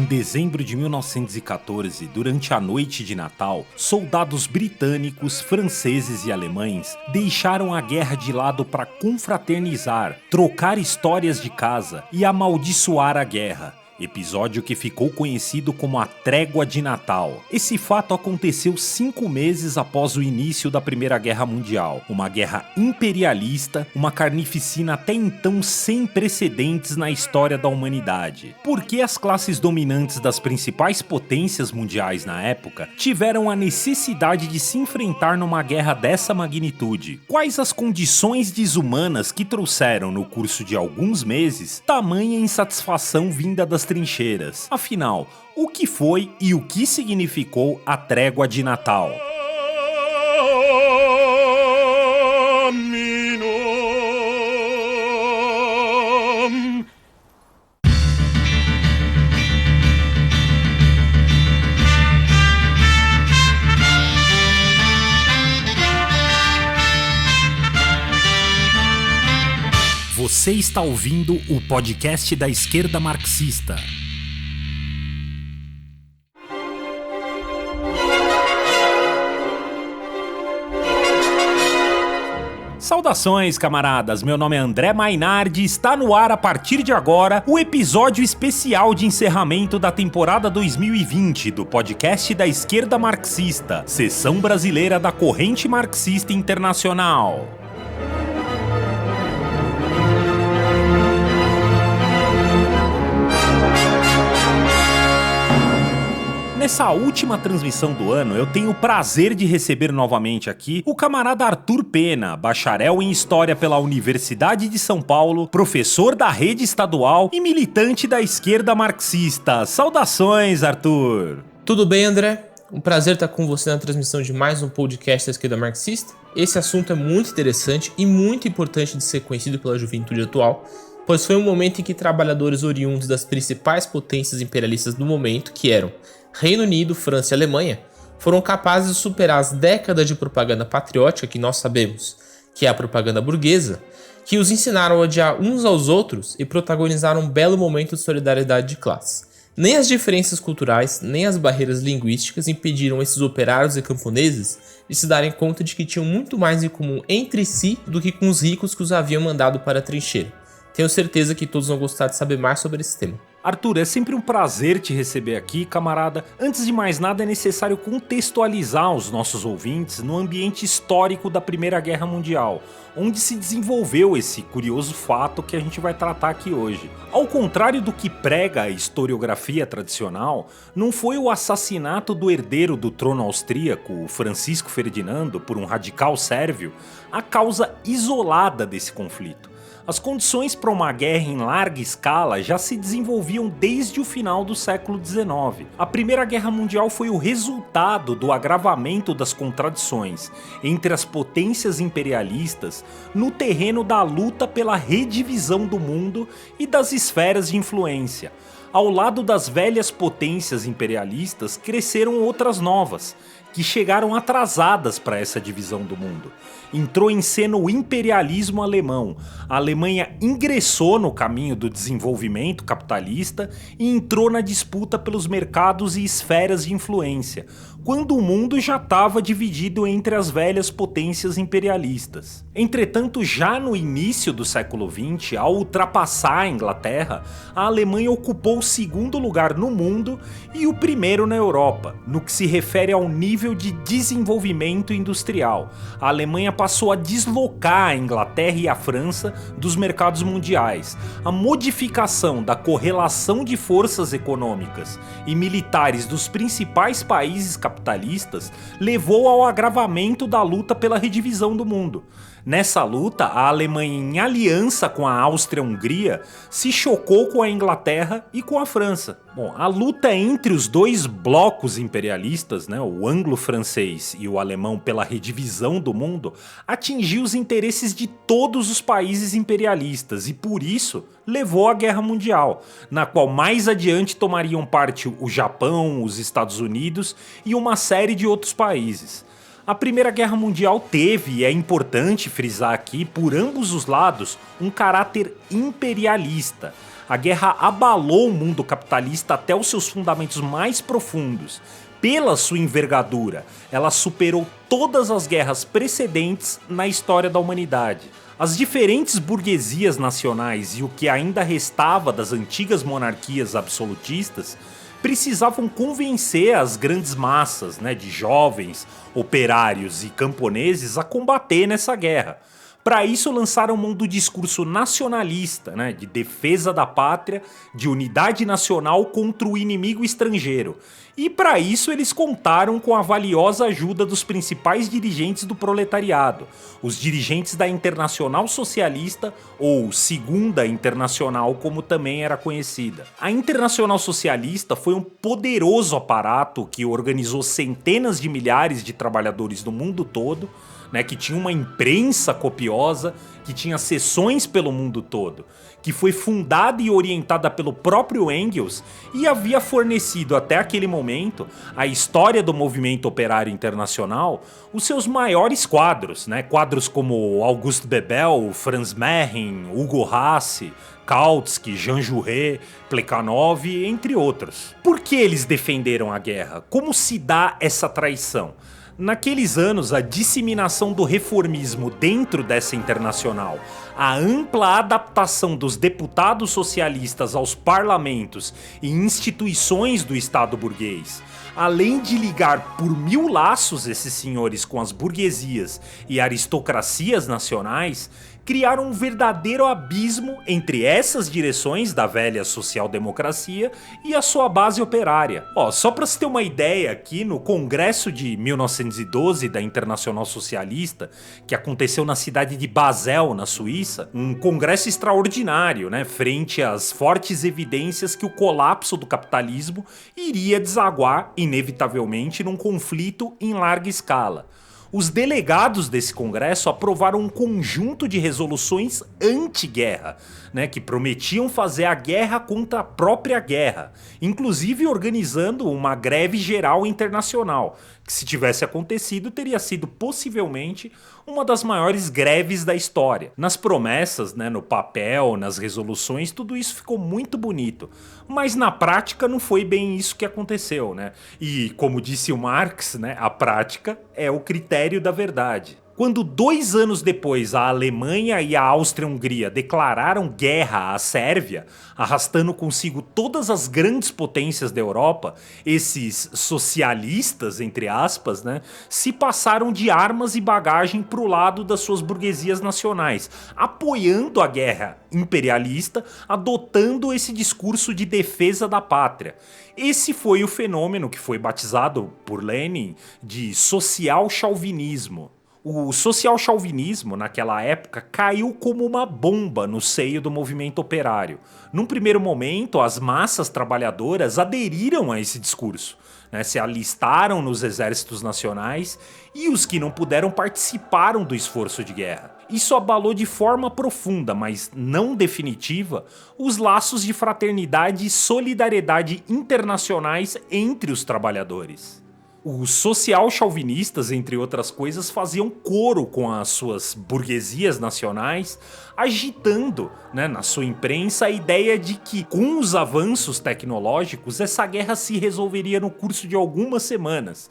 dezembro de 1914, durante a noite de Natal, soldados britânicos, franceses e alemães deixaram a guerra de lado para confraternizar, trocar histórias de casa e amaldiçoar a guerra. Episódio que ficou conhecido como a Trégua de Natal. Esse fato aconteceu 5 meses após o início da Primeira Guerra Mundial. Uma guerra imperialista, uma carnificina até então sem precedentes na história da humanidade. Por que as classes dominantes das principais potências mundiais na época tiveram a necessidade de se enfrentar numa guerra dessa magnitude? Quais as condições desumanas que trouxeram, no curso de alguns meses, tamanha insatisfação vinda das trincheiras? Afinal, o que foi e o que significou a Trégua de Natal? Você está ouvindo o podcast da esquerda marxista. Saudações, camaradas! Meu nome é André Mainardi e está no ar a partir de agora o episódio especial de encerramento da temporada 2020 do podcast da esquerda marxista, seção brasileira da Corrente Marxista Internacional. Nessa última transmissão do ano, eu tenho o prazer de receber novamente aqui o camarada Arthur Pena, bacharel em História pela Universidade de São Paulo, professor da rede estadual e militante da esquerda marxista. Saudações, Arthur! Tudo bem, André? Um prazer estar com você na transmissão de mais um podcast da esquerda marxista. Esse assunto é muito interessante e muito importante de ser conhecido pela juventude atual, pois foi um momento em que trabalhadores oriundos das principais potências imperialistas do momento, que eram Reino Unido, França e Alemanha, foram capazes de superar as décadas de propaganda patriótica que nós sabemos, que é a propaganda burguesa, que os ensinaram a odiar uns aos outros e protagonizaram um belo momento de solidariedade de classe. Nem as diferenças culturais, nem as barreiras linguísticas impediram esses operários e camponeses de se darem conta de que tinham muito mais em comum entre si do que com os ricos que os haviam mandado para a trincheira. Tenho certeza que todos vão gostar de saber mais sobre esse tema. Arthur, é sempre um prazer te receber aqui, camarada. Antes de mais nada, é necessário contextualizar os nossos ouvintes no ambiente histórico da Primeira Guerra Mundial, onde se desenvolveu esse curioso fato que a gente vai tratar aqui hoje. Ao contrário do que prega a historiografia tradicional, não foi o assassinato do herdeiro do trono austríaco, Francisco Ferdinando, por um radical sérvio, a causa isolada desse conflito. As condições para uma guerra em larga escala já se desenvolviam desde o final do século XIX. A Primeira Guerra Mundial foi o resultado do agravamento das contradições entre as potências imperialistas no terreno da luta pela redivisão do mundo e das esferas de influência. Ao lado das velhas potências imperialistas cresceram outras novas, que chegaram atrasadas para essa divisão do mundo. Entrou em cena o imperialismo alemão. A Alemanha ingressou no caminho do desenvolvimento capitalista e entrou na disputa pelos mercados e esferas de influência, quando o mundo já estava dividido entre as velhas potências imperialistas. Entretanto, já no início do século XX, ao ultrapassar a Inglaterra, a Alemanha ocupou o segundo lugar no mundo e o primeiro na Europa, no que se refere ao nível de desenvolvimento industrial. A Alemanha passou a deslocar a Inglaterra e a França dos mercados mundiais. A modificação da correlação de forças econômicas e militares dos principais países capitalistas levou ao agravamento da luta pela redivisão do mundo. Nessa luta, a Alemanha, em aliança com a Áustria-Hungria, se chocou com a Inglaterra e com a França. Bom, a luta entre os dois blocos imperialistas, o anglo-francês e o alemão pela redivisão do mundo, atingiu os interesses de todos os países imperialistas e, por isso, levou à Guerra Mundial, na qual mais adiante tomariam parte o Japão, os Estados Unidos e uma série de outros países. A Primeira Guerra Mundial teve, e é importante frisar aqui, por ambos os lados, um caráter imperialista. A guerra abalou o mundo capitalista até os seus fundamentos mais profundos. Pela sua envergadura, ela superou todas as guerras precedentes na história da humanidade. As diferentes burguesias nacionais e o que ainda restava das antigas monarquias absolutistas precisavam convencer as grandes massas, de jovens, operários e camponeses a combater nessa guerra. Para isso lançaram mão do discurso nacionalista, de defesa da pátria, de unidade nacional contra o inimigo estrangeiro. E para isso eles contaram com a valiosa ajuda dos principais dirigentes do proletariado, os dirigentes da Internacional Socialista, ou Segunda Internacional, como também era conhecida. A Internacional Socialista foi um poderoso aparato que organizou centenas de milhares de trabalhadores do mundo todo, que tinha uma imprensa copiosa, que tinha sessões pelo mundo todo, que foi fundada e orientada pelo próprio Engels e havia fornecido até aquele momento à história do movimento operário internacional os seus maiores quadros, quadros como Auguste Bebel, Franz Mehring, Hugo Hasse, Kautsky, Jean Jaurès, Plekhanov, entre outros. Por que eles defenderam a guerra? Como se dá essa traição? Naqueles anos, a disseminação do reformismo dentro dessa internacional, a ampla adaptação dos deputados socialistas aos parlamentos e instituições do Estado burguês, além de ligar por mil laços esses senhores com as burguesias e aristocracias nacionais, criaram um verdadeiro abismo entre essas direções da velha social-democracia e a sua base operária. Só para se ter uma ideia, aqui no Congresso de 1912 da Internacional Socialista, que aconteceu na cidade de Basel, na Suíça, um congresso extraordinário, frente às fortes evidências que o colapso do capitalismo iria desaguar, inevitavelmente, num conflito em larga escala. Os delegados desse congresso aprovaram um conjunto de resoluções anti-guerra, que prometiam fazer a guerra contra a própria guerra, inclusive organizando uma greve geral internacional, que se tivesse acontecido teria sido possivelmente uma das maiores greves da história. Nas promessas, no papel, nas resoluções, tudo isso ficou muito bonito, mas na prática não foi bem isso que aconteceu, E como disse o Marx, a prática é o critério da verdade. Quando 2 anos depois a Alemanha e a Áustria-Hungria declararam guerra à Sérvia, arrastando consigo todas as grandes potências da Europa, esses socialistas, entre aspas, se passaram de armas e bagagem para o lado das suas burguesias nacionais, apoiando a guerra imperialista, adotando esse discurso de defesa da pátria. Esse foi o fenômeno que foi batizado por Lenin de social-chauvinismo. O social-chauvinismo, naquela época, caiu como uma bomba no seio do movimento operário. Num primeiro momento, as massas trabalhadoras aderiram a esse discurso, se alistaram nos exércitos nacionais e os que não puderam participaram do esforço de guerra. Isso abalou de forma profunda, mas não definitiva, os laços de fraternidade e solidariedade internacionais entre os trabalhadores. Os social-chauvinistas, entre outras coisas, faziam coro com as suas burguesias nacionais, agitando, na sua imprensa a ideia de que, com os avanços tecnológicos, essa guerra se resolveria no curso de algumas semanas,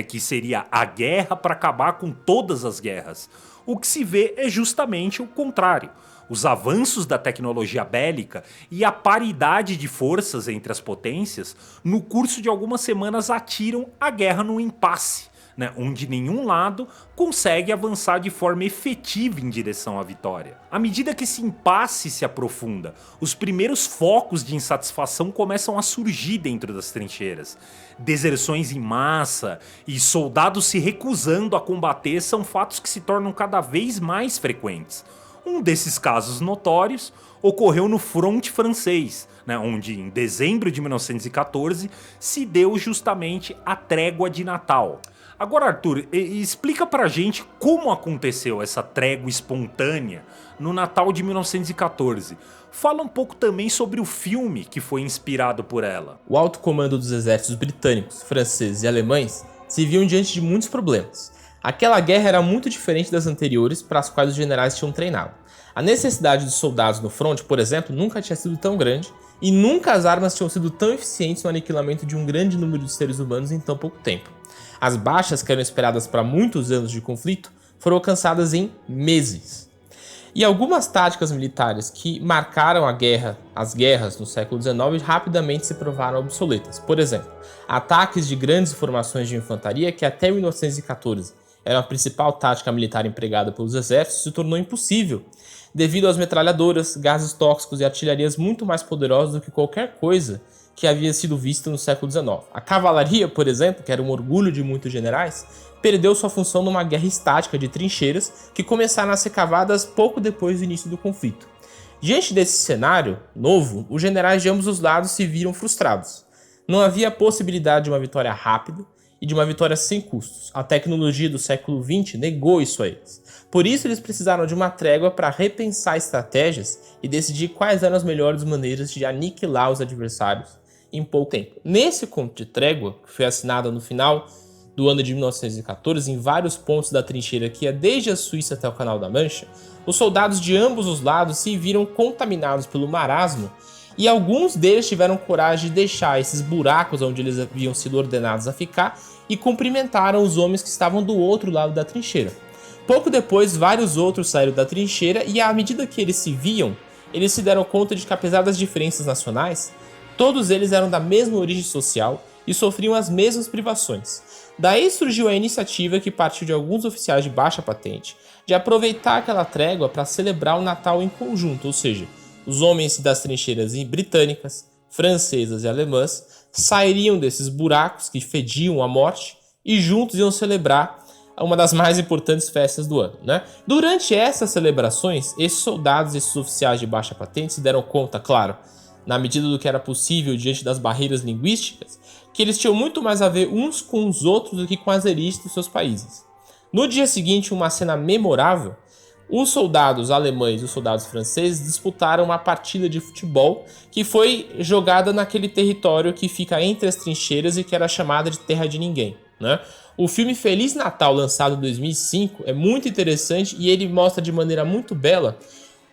que seria a guerra para acabar com todas as guerras. O que se vê é justamente o contrário. Os avanços da tecnologia bélica e a paridade de forças entre as potências, no curso de algumas semanas atiram a guerra num impasse, onde nenhum lado consegue avançar de forma efetiva em direção à vitória. À medida que esse impasse se aprofunda, os primeiros focos de insatisfação começam a surgir dentro das trincheiras. Deserções em massa e soldados se recusando a combater são fatos que se tornam cada vez mais frequentes. Um desses casos notórios ocorreu no fronte francês, onde em dezembro de 1914 se deu justamente a trégua de Natal. Agora, Arthur, explica pra gente como aconteceu essa trégua espontânea no Natal de 1914. Fala um pouco também sobre o filme que foi inspirado por ela. O alto comando dos exércitos britânicos, franceses e alemães se viam diante de muitos problemas. Aquela guerra era muito diferente das anteriores para as quais os generais tinham treinado. A necessidade de soldados no fronte, por exemplo, nunca tinha sido tão grande e nunca as armas tinham sido tão eficientes no aniquilamento de um grande número de seres humanos em tão pouco tempo. As baixas que eram esperadas para muitos anos de conflito foram alcançadas em meses. E algumas táticas militares que marcaram as guerras no século XIX rapidamente se provaram obsoletas. Por exemplo, ataques de grandes formações de infantaria que até 1914 era a principal tática militar empregada pelos exércitos se tornou impossível devido às metralhadoras, gases tóxicos e artilharias muito mais poderosas do que qualquer coisa que havia sido vista no século XIX. A cavalaria, por exemplo, que era um orgulho de muitos generais, perdeu sua função numa guerra estática de trincheiras que começaram a ser cavadas pouco depois do início do conflito. Diante desse cenário novo, os generais de ambos os lados se viram frustrados. Não havia possibilidade de uma vitória rápida e de uma vitória sem custos. A tecnologia do século XX negou isso a eles. Por isso, eles precisaram de uma trégua para repensar estratégias e decidir quais eram as melhores maneiras de aniquilar os adversários em pouco tempo. Nesse conto de trégua, que foi assinado no final do ano de 1914, em vários pontos da trincheira que ia desde a Suíça até o Canal da Mancha, os soldados de ambos os lados se viram contaminados pelo marasmo e alguns deles tiveram coragem de deixar esses buracos onde eles haviam sido ordenados a ficar e cumprimentaram os homens que estavam do outro lado da trincheira. Pouco depois, vários outros saíram da trincheira e, à medida que eles se viam, eles se deram conta de que, apesar das diferenças nacionais, todos eles eram da mesma origem social e sofriam as mesmas privações. Daí surgiu a iniciativa, que partiu de alguns oficiais de baixa patente, de aproveitar aquela trégua para celebrar o Natal em conjunto, ou seja, os homens das trincheiras britânicas, francesas e alemãs sairiam desses buracos que fediam a morte e juntos iam celebrar uma das mais importantes festas do ano, né? Durante essas celebrações, esses soldados e esses oficiais de baixa patente se deram conta, claro, na medida do que era possível diante das barreiras linguísticas, que eles tinham muito mais a ver uns com os outros do que com as elites dos seus países. No dia seguinte, uma cena memorável, os soldados alemães e os soldados franceses disputaram uma partida de futebol que foi jogada naquele território que fica entre as trincheiras e que era chamada de Terra de Ninguém, né? O filme Feliz Natal, lançado em 2005, é muito interessante e ele mostra de maneira muito bela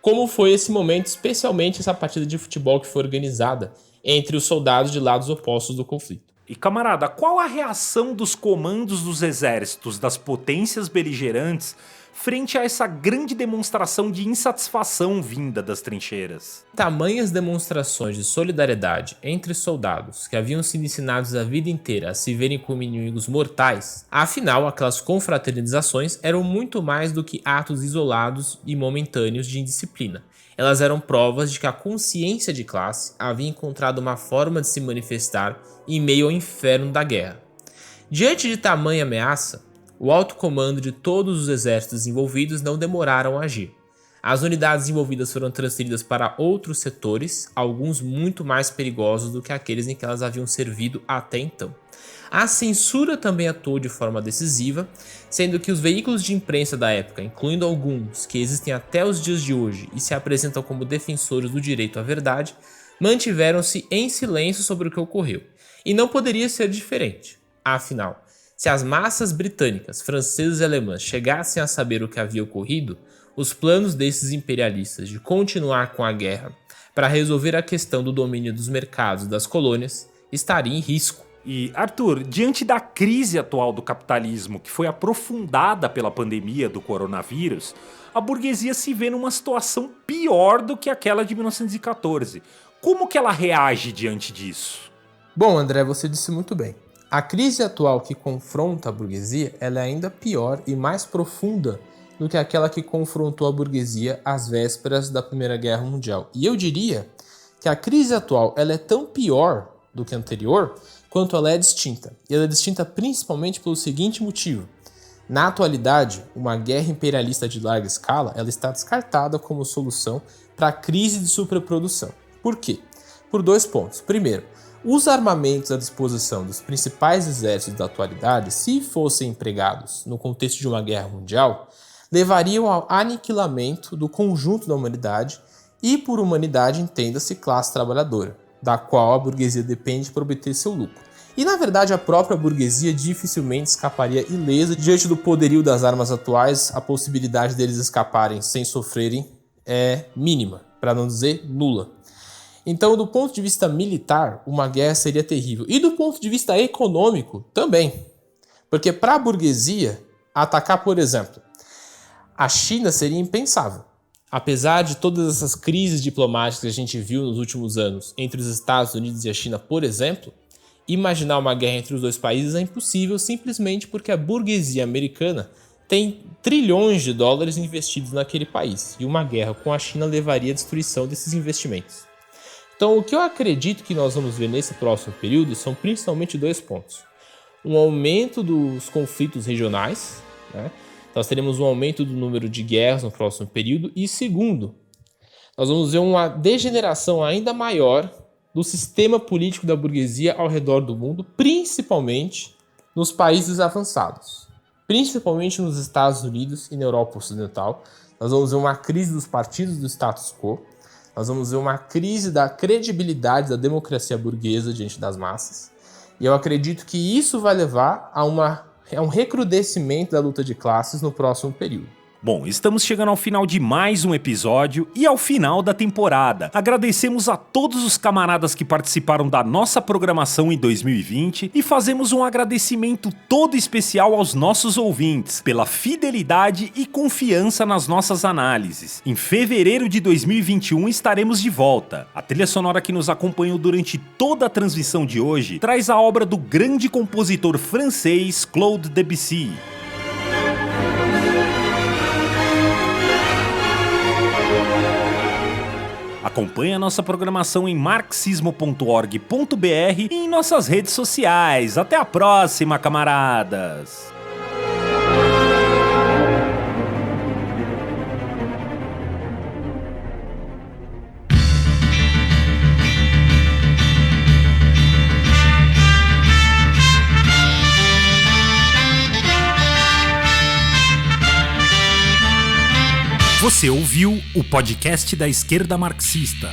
como foi esse momento, especialmente essa partida de futebol que foi organizada entre os soldados de lados opostos do conflito. E camarada, qual a reação dos comandos dos exércitos das potências beligerantes frente a essa grande demonstração de insatisfação vinda das trincheiras? Tamanhas demonstrações de solidariedade entre soldados que haviam sido ensinados a vida inteira a se verem como inimigos mortais, afinal aquelas confraternizações eram muito mais do que atos isolados e momentâneos de indisciplina. Elas eram provas de que a consciência de classe havia encontrado uma forma de se manifestar em meio ao inferno da guerra. Diante de tamanha ameaça, o alto comando de todos os exércitos envolvidos não demoraram a agir. As unidades envolvidas foram transferidas para outros setores, alguns muito mais perigosos do que aqueles em que elas haviam servido até então. A censura também atuou de forma decisiva, sendo que os veículos de imprensa da época, incluindo alguns que existem até os dias de hoje e se apresentam como defensores do direito à verdade, mantiveram-se em silêncio sobre o que ocorreu. E não poderia ser diferente. Afinal, se as massas britânicas, francesas e alemãs chegassem a saber o que havia ocorrido, os planos desses imperialistas de continuar com a guerra para resolver a questão do domínio dos mercados das colônias estariam em risco. E, Arthur, diante da crise atual do capitalismo, que foi aprofundada pela pandemia do coronavírus, a burguesia se vê numa situação pior do que aquela de 1914. Como que ela reage diante disso? Bom, André, você disse muito bem. A crise atual que confronta a burguesia ela é ainda pior e mais profunda do que aquela que confrontou a burguesia às vésperas da Primeira Guerra Mundial. E eu diria que a crise atual ela é tão pior do que a anterior quanto ela é distinta. E ela é distinta principalmente pelo seguinte motivo. Na atualidade, uma guerra imperialista de larga escala ela está descartada como solução para a crise de superprodução. Por quê? Por dois pontos. Primeiro, os armamentos à disposição dos principais exércitos da atualidade, se fossem empregados no contexto de uma guerra mundial, levariam ao aniquilamento do conjunto da humanidade e, por humanidade, entenda-se classe trabalhadora, da qual a burguesia depende para obter seu lucro. E na verdade a própria burguesia dificilmente escaparia ilesa diante do poderio das armas atuais. A possibilidade deles escaparem sem sofrerem é mínima, para não dizer nula. Então, do ponto de vista militar, uma guerra seria terrível. E do ponto de vista econômico, também. Porque para a burguesia, atacar, por exemplo, a China seria impensável. Apesar de todas essas crises diplomáticas que a gente viu nos últimos anos entre os Estados Unidos e a China, por exemplo, imaginar uma guerra entre os dois países é impossível simplesmente porque a burguesia americana tem trilhões de dólares investidos naquele país. E uma guerra com a China levaria à destruição desses investimentos. Então, o que eu acredito que nós vamos ver nesse próximo período são principalmente 2 pontos. Um aumento dos conflitos regionais, né? Nós teremos um aumento do número de guerras no próximo período. E segundo, nós vamos ver uma degeneração ainda maior do sistema político da burguesia ao redor do mundo, principalmente nos países avançados, principalmente nos Estados Unidos e na Europa Ocidental. Nós vamos ver uma crise dos partidos do status quo. Nós vamos ver uma crise da credibilidade da democracia burguesa diante das massas. E eu acredito que isso vai levar a um recrudescimento da luta de classes no próximo período. Bom, estamos chegando ao final de mais um episódio e ao final da temporada. Agradecemos a todos os camaradas que participaram da nossa programação em 2020 e fazemos um agradecimento todo especial aos nossos ouvintes pela fidelidade e confiança nas nossas análises. Em fevereiro de 2021 estaremos de volta. A trilha sonora que nos acompanhou durante toda a transmissão de hoje traz a obra do grande compositor francês Claude Debussy. Acompanhe a nossa programação em marxismo.org.br e em nossas redes sociais. Até a próxima, camaradas! Você ouviu o podcast da Esquerda Marxista.